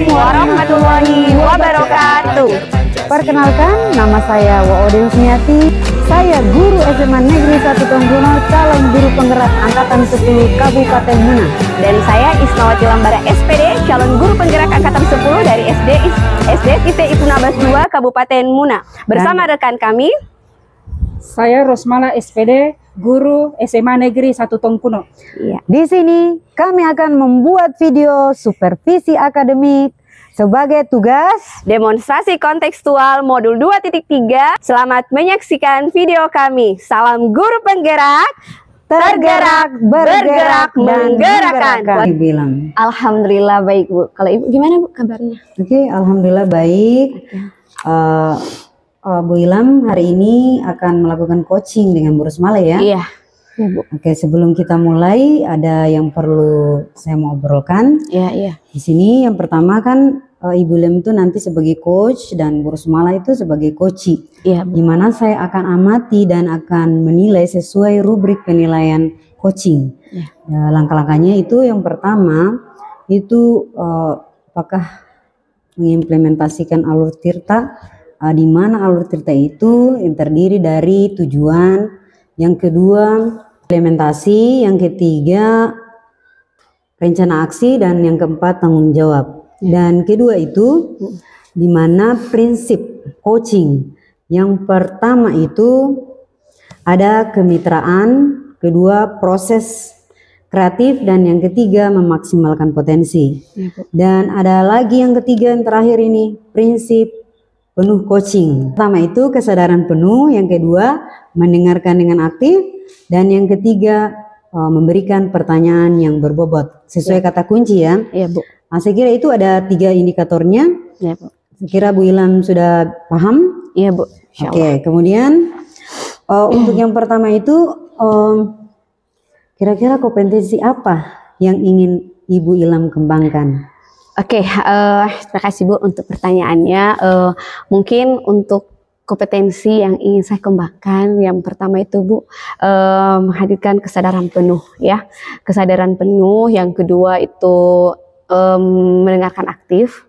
warahmatullahi wabarakatuh. Perkenalkan, nama saya Waode Husniati. Saya guru SMA Negeri 1 Tongguno, calon guru penggerak Angkatan 10 Kabupaten Muna. Dan saya Ismawati Lambara SPD, calon guru penggerak Angkatan 10 dari SD ITI Punabas 2 Kabupaten Muna. Bersama rekan kami, saya Rosmala SPD, guru SMA Negeri 1 Tongkuno. Ya. Di sini kami akan membuat video supervisi akademik sebagai tugas demonstrasi kontekstual modul 2.3. Selamat menyaksikan video kami. Salam guru penggerak, tergerak, bergerak, menggerakkan. Ibu Ilham. Alhamdulillah baik Bu. Kalau Ibu gimana Bu kabarnya? Oke, alhamdulillah baik. Bu Ilham hari ini akan melakukan coaching dengan Bu Rosmala ya? Iya. Ya, Bu. Oke, sebelum kita mulai ada yang perlu saya mau obrolkan. Iya. Di sini yang pertama kan Ibu Ilham itu nanti sebagai coach dan Bu Rosmala itu sebagai coachee. Iya, Bu. Di mana saya akan amati dan akan menilai sesuai rubrik penilaian coaching. Iya. Langkah-langkahnya itu yang pertama itu apakah mengimplementasikan alur tirta, di mana alur tirta itu yang terdiri dari tujuan, yang kedua implementasi, yang ketiga rencana aksi, dan yang keempat tanggung jawab. Dan kedua itu di mana prinsip coaching. Yang pertama itu ada kemitraan, kedua proses kreatif, dan yang ketiga memaksimalkan potensi. Dan ada lagi yang ketiga yang terakhir ini prinsip penuh coaching. Pertama itu kesadaran penuh, yang kedua mendengarkan dengan aktif, dan yang ketiga memberikan pertanyaan yang berbobot sesuai kata kunci ya. Iya Bu. Saya kira itu ada 3 indikatornya. Iya Bu. Saya kira Bu Ilham sudah paham. Iya Bu. Oke, kemudian untuk yang pertama itu kira-kira kompetensi apa yang ingin Ibu Ilham kembangkan? Oke, terima kasih Bu untuk pertanyaannya. Mungkin untuk kompetensi yang ingin saya kembangkan, yang pertama itu Bu, menghadirkan kesadaran penuh ya, kesadaran penuh. Yang kedua itu mendengarkan aktif,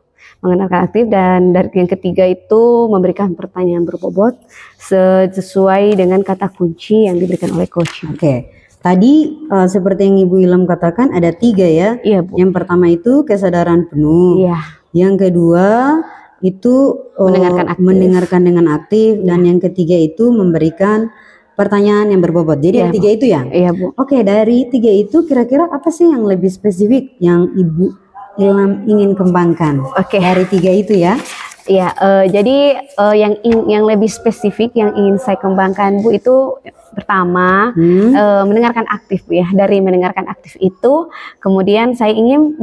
dan dari yang ketiga itu memberikan pertanyaan berbobot sesuai dengan kata kunci yang diberikan oleh coach. Oke. Tadi seperti yang Ibu Ilham katakan ada 3 ya. Iya Bu. Yang pertama itu kesadaran penuh. Iya. Yang kedua itu mendengarkan dengan aktif, dan yang ketiga itu memberikan pertanyaan yang berbobot. Jadi iya, ada 3 itu ya. Iya Bu. Oke, dari 3 itu kira-kira apa sih yang lebih spesifik yang Ibu Ilham ingin kembangkan? Oke. Dari 3 itu ya. Iya, jadi yang lebih spesifik yang ingin saya kembangkan Bu itu pertama mendengarkan aktif Bu ya. Dari mendengarkan aktif itu kemudian saya ingin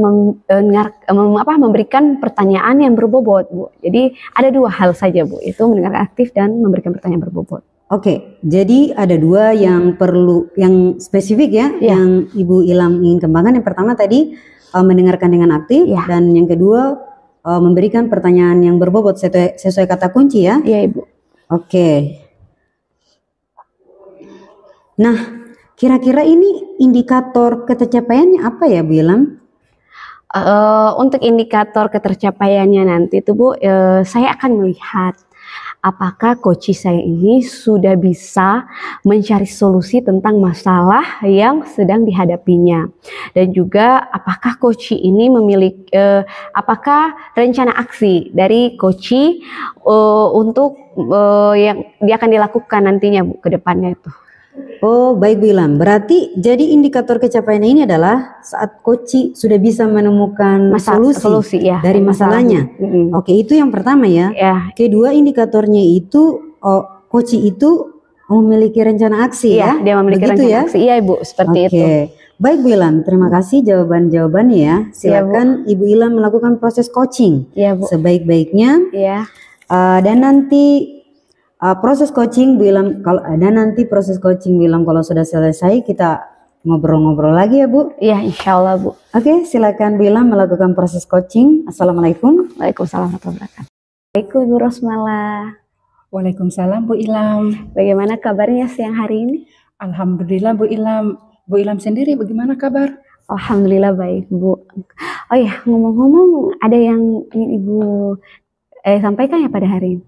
memberikan pertanyaan yang berbobot Bu. Jadi ada 2 hal saja Bu, itu mendengarkan aktif dan memberikan pertanyaan berbobot. Oke, jadi ada 2 yang perlu, yang spesifik ya, yang Ibu Ilham ingin kembangkan. Yang pertama tadi mendengarkan dengan aktif, dan yang kedua memberikan pertanyaan yang berbobot sesuai kata kunci ya. Iya Ibu. Oke. Nah, kira-kira ini indikator ketercapaiannya apa ya Bu Ilham? Untuk indikator ketercapaiannya nanti itu Bu, saya akan melihat apakah coach saya ini sudah bisa mencari solusi tentang masalah yang sedang dihadapinya, dan juga apakah coach ini memiliki apakah rencana aksi dari coach untuk yang dia akan dilakukan nantinya Bu ke depannya itu. Oh baik Bu Ilham, berarti jadi indikator kecapaiannya ini adalah saat coach sudah bisa menemukan solusi ya, dari masalahnya. Oke, itu yang pertama ya. Kedua indikatornya itu coach itu memiliki rencana aksi ya. Dia memiliki rencana aksi. Iya Ibu, seperti itu. Baik Bu Ilham, terima kasih jawabannya ya. Silakan Ibu Ilham melakukan proses coaching sebaik-baiknya. Dan nanti proses coaching Bu Ilham, kalau ada nanti proses coaching Bu Ilham kalau sudah selesai kita ngobrol-ngobrol lagi ya Bu. Iya insya Allah Bu. Oke, silakan Bu Ilham melakukan proses coaching. Assalamualaikum. Waalaikumsalam warahmatullahi wabarakatuh. Assalamualaikum Bu Rosmala. Waalaikumsalam Bu Ilham. Bagaimana kabarnya siang hari ini? Alhamdulillah Bu Ilham. Bu Ilham sendiri bagaimana kabar? Alhamdulillah baik Bu. Oh ya, ngomong-ngomong, ada yang ingin Ibu sampaikan ya pada hari ini?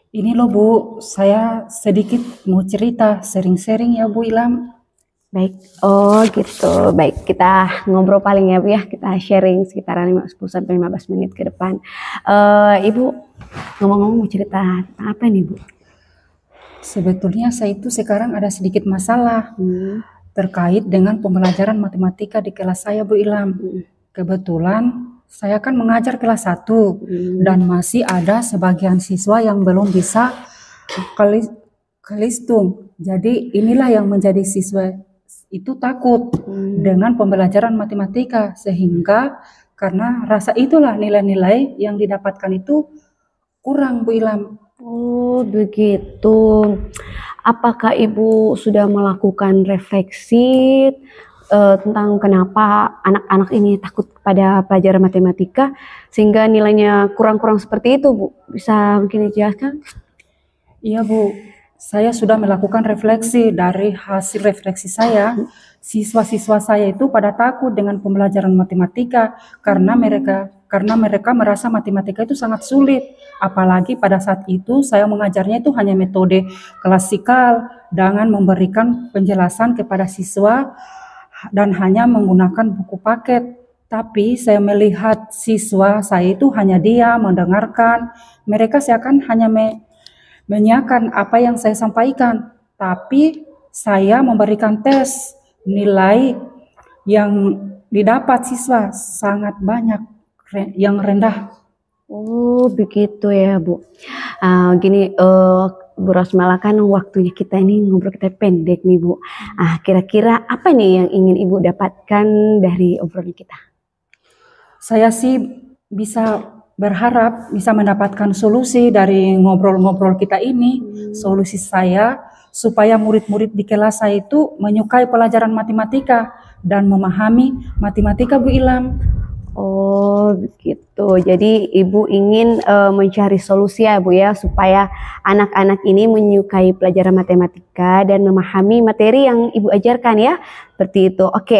Ini loh Bu, saya sedikit mau cerita, sharing-sharing ya Bu Ilham. Baik, oh gitu. Baik, kita ngobrol paling ya Bu ya, kita sharing sekitaran 10 sampai 15 menit ke depan. Ibu, ngomong-ngomong mau cerita tentang apa nih Bu? Sebetulnya saya itu sekarang ada sedikit masalah terkait dengan pembelajaran matematika di kelas saya Bu Ilham. Kebetulan saya kan mengajar kelas 1 dan masih ada sebagian siswa yang belum bisa kelistung. Jadi inilah yang menjadi siswa itu takut dengan pembelajaran matematika, sehingga karena rasa itulah nilai-nilai yang didapatkan itu kurang Bu Ilham. Oh begitu. Apakah Ibu sudah melakukan refleksi tentang kenapa anak-anak ini takut pada pelajaran matematika sehingga nilainya kurang-kurang seperti itu Bu? Bisa mungkin dijelaskan? Iya Bu, saya sudah melakukan refleksi. Dari hasil refleksi saya, siswa-siswa saya itu pada takut dengan pembelajaran matematika karena mereka merasa matematika itu sangat sulit. Apalagi pada saat itu saya mengajarnya itu hanya metode klasikal dengan memberikan penjelasan kepada siswa dan hanya menggunakan buku paket. Tapi saya melihat siswa saya itu hanya diam mendengarkan. Mereka seakan hanya menyiapkan apa yang saya sampaikan, tapi saya memberikan tes nilai yang didapat siswa sangat banyak yang rendah. Oh begitu ya Bu. Gini Bu Rosmala, kan waktunya kita ini ngobrol kita pendek nih Bu. Kira-kira apa nih yang ingin Ibu dapatkan dari obrolan kita? Saya sih bisa berharap bisa mendapatkan solusi dari ngobrol-ngobrol kita ini. Solusi saya supaya murid-murid di kelas saya itu menyukai pelajaran matematika dan memahami matematika Bu Ilham. Oh begitu. Jadi Ibu ingin mencari solusi ya Bu ya, supaya anak-anak ini menyukai pelajaran matematika dan memahami materi yang Ibu ajarkan ya. Seperti itu. Oke.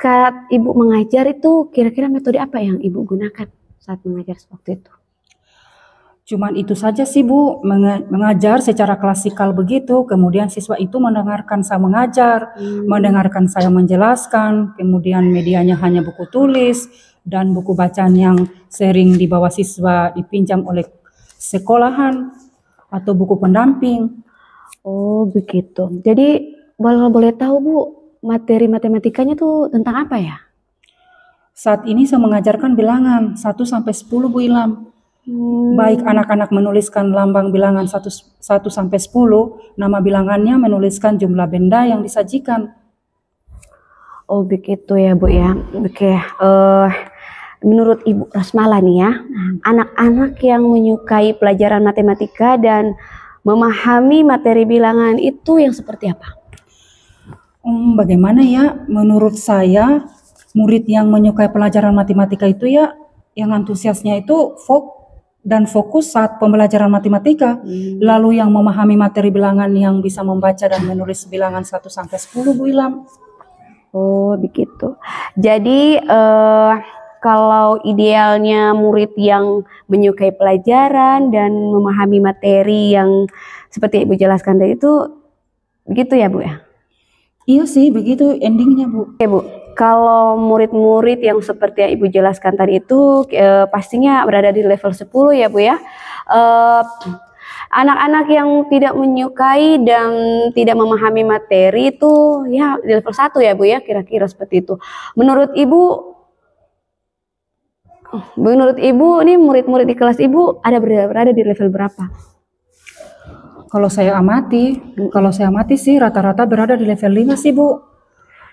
Saat Ibu mengajar itu kira-kira metode apa yang Ibu gunakan saat mengajar waktu itu? Cuman itu saja sih Bu, mengajar secara klasikal begitu, kemudian siswa itu mendengarkan saya mengajar, mendengarkan saya menjelaskan, kemudian medianya hanya buku tulis dan buku bacaan yang sering dibawa siswa dipinjam oleh sekolahan atau buku pendamping. Oh begitu. Jadi boleh tahu Bu, materi matematikanya tuh tentang apa ya? Saat ini saya mengajarkan bilangan 1 sampai 10 Bu Ilham. Baik anak-anak menuliskan lambang bilangan 1 sampai 10, nama bilangannya menuliskan jumlah benda yang disajikan. Oh begitu ya Bu ya. Oke. Menurut Ibu Rosmala nih ya, anak-anak yang menyukai pelajaran matematika dan memahami materi bilangan itu yang seperti apa? Bagaimana ya? Menurut saya, murid yang menyukai pelajaran matematika itu ya, yang antusiasnya itu fokus saat pembelajaran matematika. Lalu yang memahami materi bilangan yang bisa membaca dan menulis bilangan 1 sampai 10 Bu Ilham. Oh begitu. Jadi kalau idealnya murid yang menyukai pelajaran dan memahami materi yang seperti Ibu jelaskan tadi itu begitu ya Bu ya? Iya sih, begitu endingnya Bu. Oke Bu, kalau murid-murid yang seperti yang Ibu jelaskan tadi itu pastinya berada di level 10 ya Bu ya. Anak-anak yang tidak menyukai dan tidak memahami materi itu ya di level 1 ya Bu ya, kira-kira seperti itu. Menurut Ibu nih murid-murid di kelas Ibu berada di level berapa? Kalau saya amati sih rata-rata berada di level 5 sih Bu.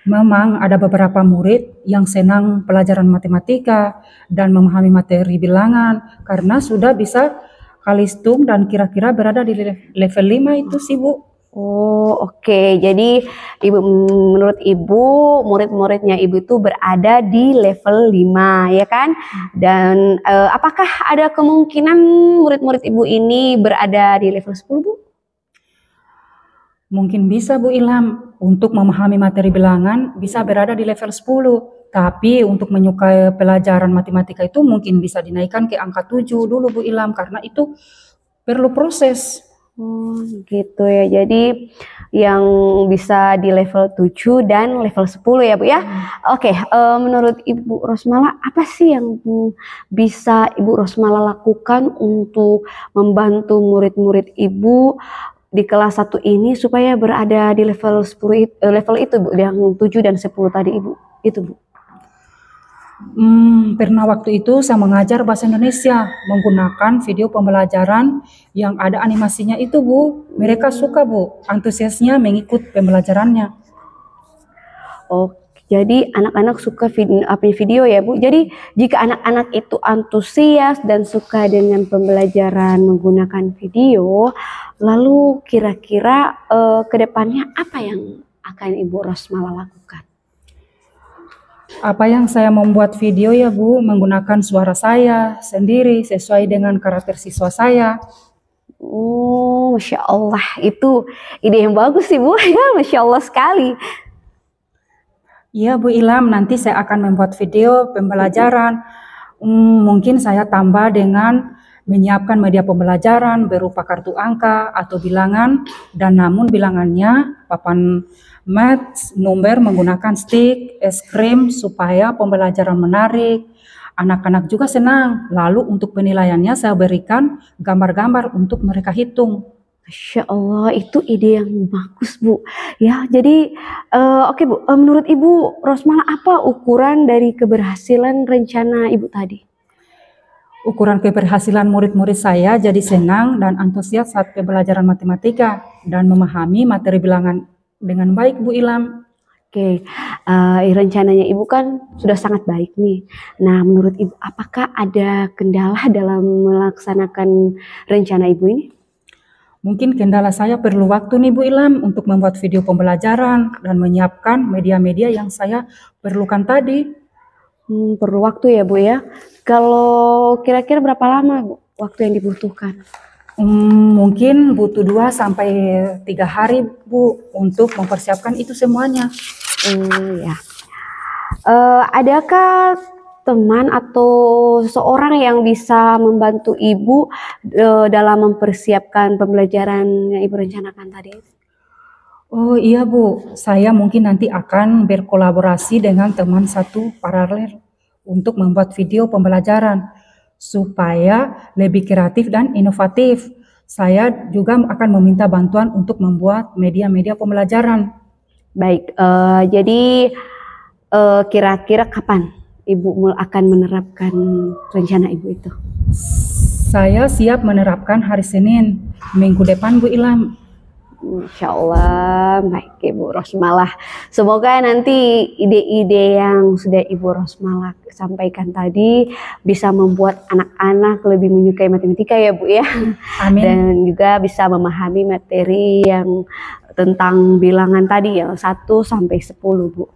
Memang ada beberapa murid yang senang pelajaran matematika dan memahami materi bilangan karena sudah bisa kalistung dan kira-kira berada di level 5 itu sih Bu. Oh oke. Jadi menurut Ibu murid-muridnya Ibu itu berada di level 5 ya kan? Dan apakah ada kemungkinan murid-murid Ibu ini berada di level 10 Bu? Mungkin bisa Bu Ilham, untuk memahami materi bilangan bisa berada di level 10. Tapi untuk menyukai pelajaran matematika itu mungkin bisa dinaikkan ke angka 7 dulu Bu Ilham, karena itu perlu proses. Oh, gitu ya. Jadi yang bisa di level 7 dan level 10 ya, Bu ya. Oke, menurut Ibu Rosmala apa sih yang bisa Ibu Rosmala lakukan untuk membantu murid-murid Ibu di kelas 1 ini supaya berada di level 10 level itu, Bu, yang 7 dan 10 tadi Ibu. Itu, Bu. Pernah waktu itu saya mengajar bahasa Indonesia menggunakan video pembelajaran yang ada animasinya itu Bu. Mereka suka Bu, antusiasnya mengikut pembelajarannya. Oh, jadi anak-anak suka video ya Bu. Jadi jika anak-anak itu antusias dan suka dengan pembelajaran menggunakan video, lalu kira-kira ke depannya apa yang akan Ibu Rosmala lakukan? Apa yang saya membuat video ya Bu, menggunakan suara saya sendiri sesuai dengan karakter siswa saya. Oh, Masya Allah, itu ide yang bagus sih Bu, ya Masya Allah sekali. Iya Bu Ilham, nanti saya akan membuat video pembelajaran. Mungkin saya tambah dengan menyiapkan media pembelajaran berupa kartu angka atau bilangan, dan namun bilangannya papan math, nomor menggunakan stick, es krim supaya pembelajaran menarik. Anak-anak juga senang. Lalu untuk penilaiannya saya berikan gambar-gambar untuk mereka hitung. Masya Allah, itu ide yang bagus Bu. Ya, jadi oke Bu, menurut Ibu Rosmala apa ukuran dari keberhasilan rencana Ibu tadi? Ukuran keberhasilan murid-murid saya jadi senang dan antusias saat pembelajaran matematika dan memahami materi bilangan dengan baik Bu Ilham. Oke, rencananya Ibu kan sudah sangat baik nih. Nah, menurut Ibu apakah ada kendala dalam melaksanakan rencana Ibu ini? Mungkin kendala saya perlu waktu nih Bu Ilham untuk membuat video pembelajaran dan menyiapkan media-media yang saya perlukan tadi. Perlu waktu ya Bu ya. Kalau kira-kira berapa lama Bu waktu yang dibutuhkan? Mungkin butuh 2-3 hari Bu untuk mempersiapkan itu semuanya. Ya. Adakah teman atau seorang yang bisa membantu Ibu dalam mempersiapkan pembelajaran yang Ibu rencanakan tadi? Oh iya Bu, saya mungkin nanti akan berkolaborasi dengan teman satu paralel untuk membuat video pembelajaran supaya lebih kreatif dan inovatif. Saya juga akan meminta bantuan untuk membuat media-media pembelajaran. Baik, jadi kira-kira kapan Ibu akan menerapkan rencana Ibu itu? Saya siap menerapkan hari Senin, minggu depan Bu Ilham. Insya Allah, baik Ibu Rosmala. Semoga nanti ide-ide yang sudah Ibu Rosmala sampaikan tadi bisa membuat anak-anak lebih menyukai matematika ya Bu ya. Amin. Dan juga bisa memahami materi yang tentang bilangan tadi ya 1 sampai 10 Bu.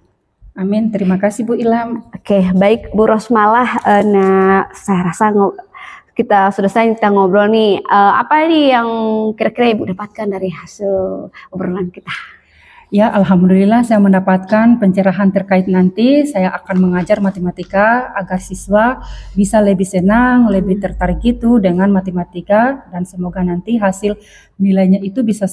Amin, terima kasih Bu Ilham. Oke, baik Bu Rosmala. Nah, saya rasa kita sudah selesai kita ngobrol nih. Apa nih yang kira-kira Ibu dapatkan dari hasil obrolan kita? Ya, alhamdulillah saya mendapatkan pencerahan terkait nanti saya akan mengajar matematika agar siswa bisa lebih senang, lebih tertarik gitu dengan matematika, dan semoga nanti hasil nilainya itu bisa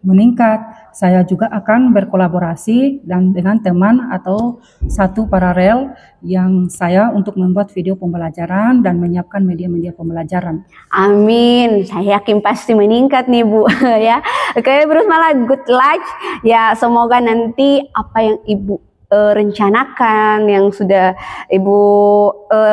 meningkat. Saya juga akan berkolaborasi dengan teman atau satu paralel yang saya untuk membuat video pembelajaran dan menyiapkan media-media pembelajaran. Amin, saya yakin pasti meningkat nih Bu ya. Oke, terus malah good luck ya, semoga nanti apa yang Ibu rencanakan, yang sudah Ibu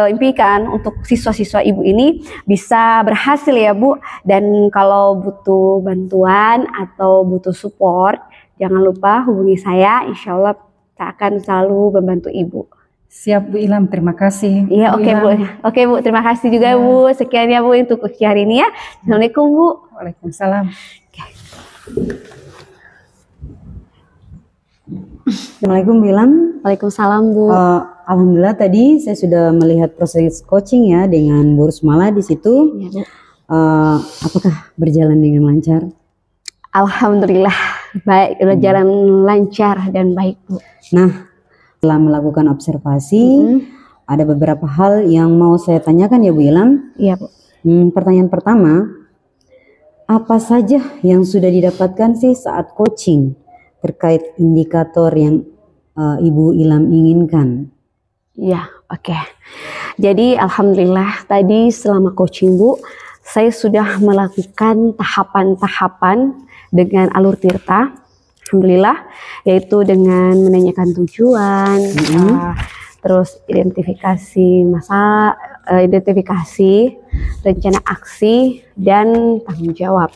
impikan untuk siswa-siswa Ibu ini bisa berhasil ya Bu. Dan kalau butuh bantuan atau butuh support, jangan lupa hubungi saya. Insya Allah saya akan selalu membantu Ibu. Siap Bu Ilham, terima kasih. Iya, oke Bu. Oke Bu, terima kasih juga ya. Bu. Sekian ya Bu untuk hari ini ya. Assalamualaikum Bu. Waalaikumsalam. Assalamualaikum Bilam. Waalaikumsalam Bu. Alhamdulillah tadi saya sudah melihat proses coaching ya dengan Bu Rosmala di situ. Ya, Bu. Apakah berjalan dengan lancar? Alhamdulillah baik, udah jalan lancar dan baik Bu. Nah, setelah melakukan observasi, ada beberapa hal yang mau saya tanyakan ya Bu Ilham. Iya Bu. Pertanyaan pertama, apa saja yang sudah didapatkan sih saat coaching terkait indikator yang Ibu Ilham inginkan? Ya, oke. Jadi alhamdulillah tadi selama coaching Bu, saya sudah melakukan tahapan-tahapan dengan alur tirta. Alhamdulillah, yaitu dengan menanyakan tujuan, terus identifikasi identifikasi, rencana aksi, dan tanggung jawab.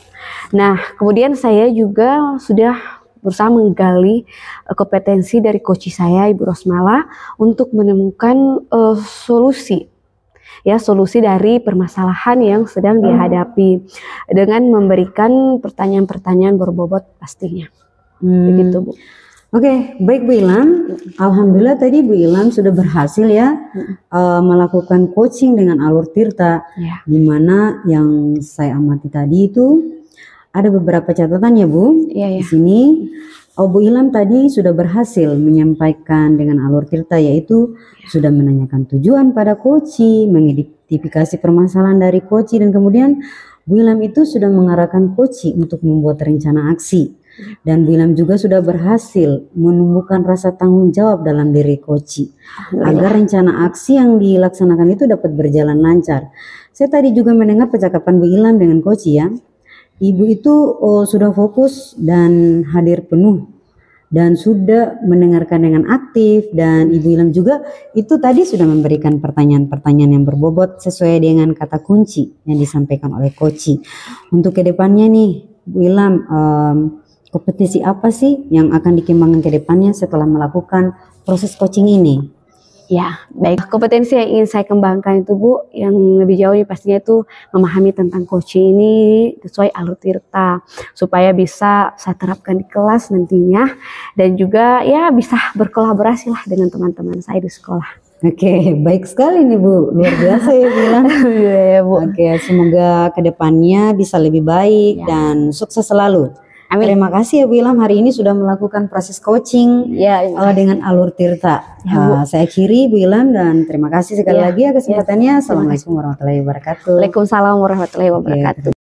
Nah, kemudian saya juga sudah berusaha menggali kompetensi dari coach saya Ibu Rosmala untuk menemukan solusi dari permasalahan yang sedang dihadapi dengan memberikan pertanyaan-pertanyaan berbobot pastinya. Begitu Bu. Oke, baik Bu Ilham. Alhamdulillah tadi Bu Ilham sudah berhasil ya melakukan coaching dengan alur tirta, di mana yang saya amati tadi itu ada beberapa catatan ya Bu. Di sini Bu Ilham tadi sudah berhasil menyampaikan dengan alur tirta, yaitu sudah menanyakan tujuan pada coach, mengidentifikasi permasalahan dari coach, dan kemudian Bu Ilham itu sudah mengarahkan coach untuk membuat rencana aksi. Dan Bu Ilham juga sudah berhasil menumbuhkan rasa tanggung jawab dalam diri coach agar rencana aksi yang dilaksanakan itu dapat berjalan lancar. Saya tadi juga mendengar percakapan Bu Ilham dengan coach ya. Ibu itu sudah fokus dan hadir penuh dan sudah mendengarkan dengan aktif, dan Ibu Ilham juga itu tadi sudah memberikan pertanyaan-pertanyaan yang berbobot sesuai dengan kata kunci yang disampaikan oleh coach. Untuk kedepannya nih Bu Ilham, kompetensi apa sih yang akan dikembangkan ke depannya setelah melakukan proses coaching ini? Ya, baik. Kompetensi yang ingin saya kembangkan itu Bu, yang lebih jauh pastinya itu memahami tentang coaching ini sesuai alur tirta, supaya bisa saya terapkan di kelas nantinya, dan juga ya bisa berkolaborasi lah dengan teman-teman saya di sekolah. Oke, baik sekali nih Bu, luar biasa ya bilang. Ya, Bu. Oke, semoga kedepannya bisa lebih baik dan sukses selalu. Amin. Terima kasih ya Bu Ilham, hari ini sudah melakukan proses coaching dengan alur tirta. Saya akhiri Bu Ilham, dan terima kasih sekali lagi ya kesempatannya. Assalamualaikum warahmatullahi wabarakatuh. Waalaikumsalam warahmatullahi wabarakatuh.